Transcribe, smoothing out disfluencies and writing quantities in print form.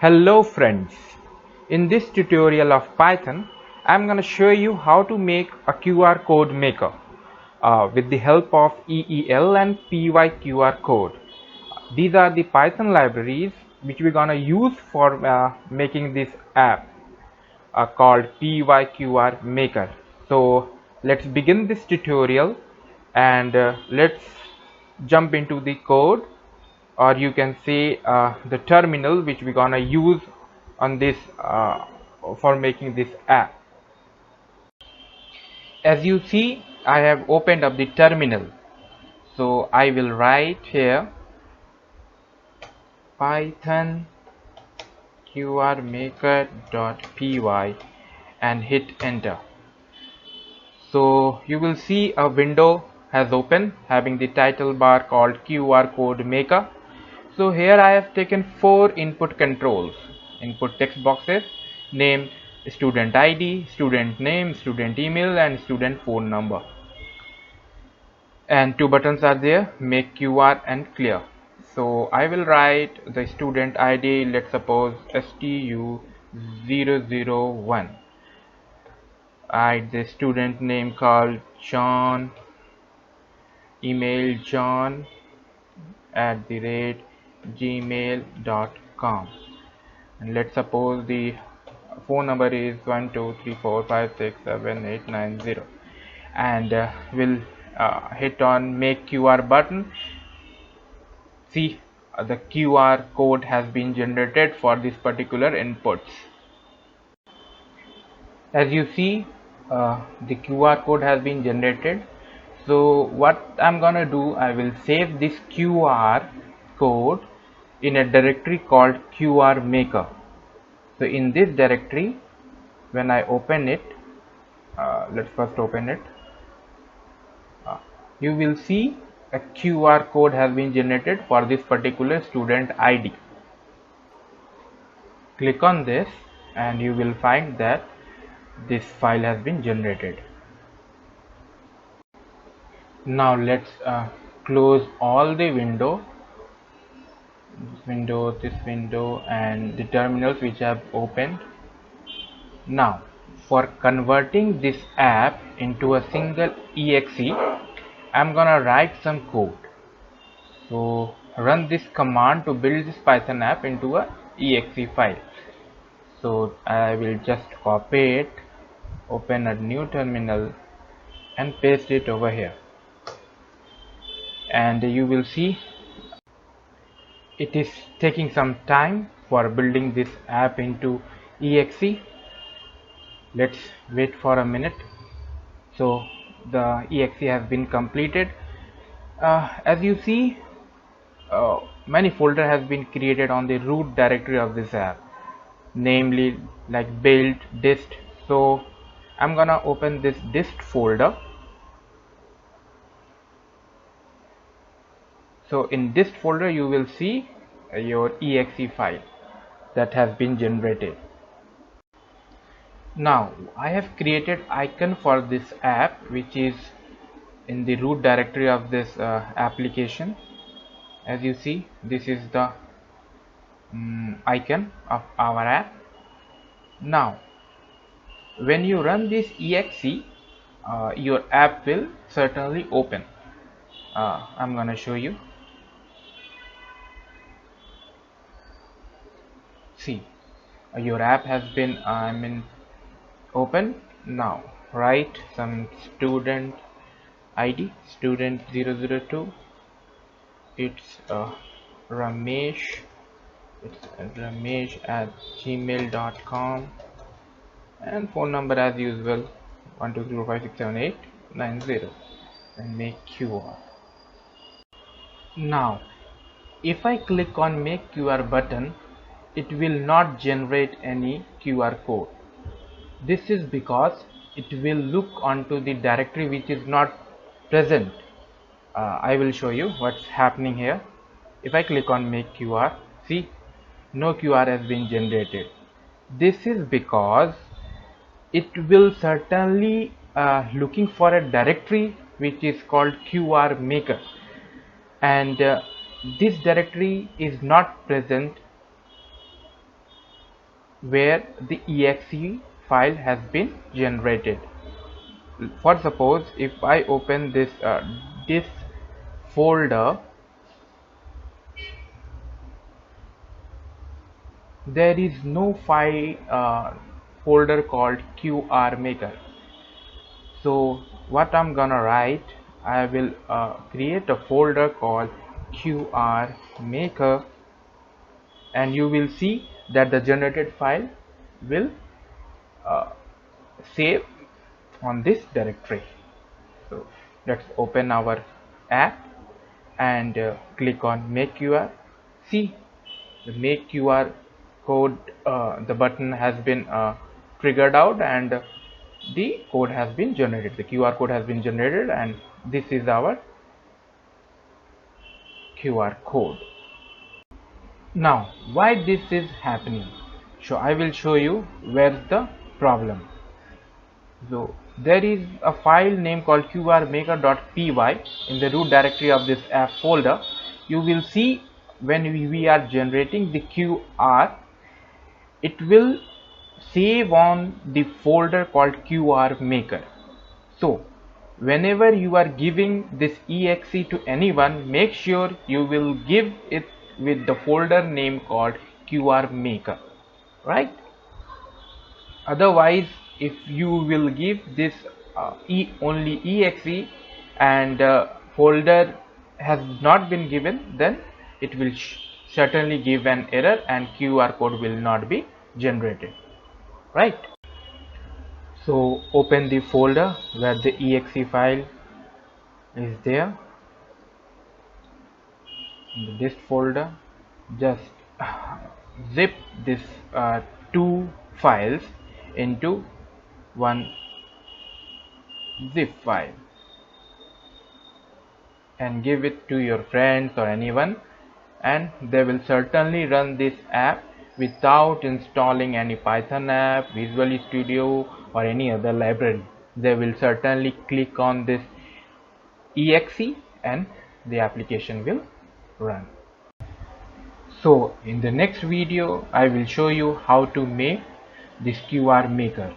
Hello friends, in this tutorial of Python I'm going to show you how to make a QR code maker with the help of EEL and PYQR code. These are the Python libraries which we're going to use for making this app called PYQR maker. So let's begin this tutorial and let's jump into the code, or you can say the terminal which we're gonna use on this for making this app. As you see, I have opened up the terminal, so I will write here python qrmaker.py and hit enter. So you will see a window has opened having the title bar called QR code maker. So here I have taken 4 input controls, input text boxes named student ID, student name, student email and student phone number. And 2 buttons are there, make QR and clear. So I will write the student ID, let's suppose STU001. Write the student name called John, email john@gmail.com, and let's suppose the phone number is 1234567890, and we'll hit on make QR button. See, the QR code has been generated for this particular inputs. As you see, the QR code has been generated. So what I'm gonna do, I will save this QR code in a directory called QR maker. So in this directory, when I open it, let's first open it, you will see a QR code has been generated for this particular student ID. Click on this and you will find that this file has been generated. Now let's close all the this window and the terminals which I have opened. Now for converting this app into a single exe, I'm gonna write some code. So run this command to build this Python app into a exe file. So I will just copy it, open a new terminal and paste it over here, and you will see it is taking some time for building this app into exe. Let's wait for a minute. So the exe has been completed. As you see, many folder has been created on the root directory of this app, namely like build, dist. So I'm gonna open this dist folder. So in dist folder you will see your exe file that has been generated. Now I have created icon for this app which is in the root directory of this application. As you see, this is the icon of our app. Now when you run this exe, your app will certainly open. I'm gonna show you. See, your app has been open. Now write some student ID, student 002. It's Ramesh. It's Ramesh@gmail.com, and phone number as usual 1234567890, and make QR. Now if I click on make QR button, it will not generate any QR code. This is because it will look onto the directory which is not present. I will show you what's happening here. If I click on make QR, see, no QR has been generated. This is because it will certainly looking for a directory which is called QR maker, and this directory is not present where the exe file has been generated. For suppose if I open this folder, there is no folder called QR maker. So what I'm gonna write, I will create a folder called QR maker, and you will see that the generated file will save on this directory. So let's open our app and click on make QR. See, the make QR code, the button has been triggered out and the code has been generated. The QR code has been generated, and this is our QR code. Now why this is happening? So I will show you where's the problem. So there is a file name called qrmaker.py in the root directory of this app folder. You will see when we are generating the QR, it will save on the folder called QR maker. So whenever you are giving this exe to anyone, make sure you will give it with the folder name called QR maker, right? Otherwise, if you will give this only exe and folder has not been given, then it will certainly give an error and QR code will not be generated, right? So open the folder where the exe file is there. In the dist folder, just zip this two files into one zip file and give it to your friends or anyone, and they will certainly run this app without installing any Python app, Visual Studio or any other library. They will certainly click on this exe and the application will run. So in the next video I will show you how to make this QR maker.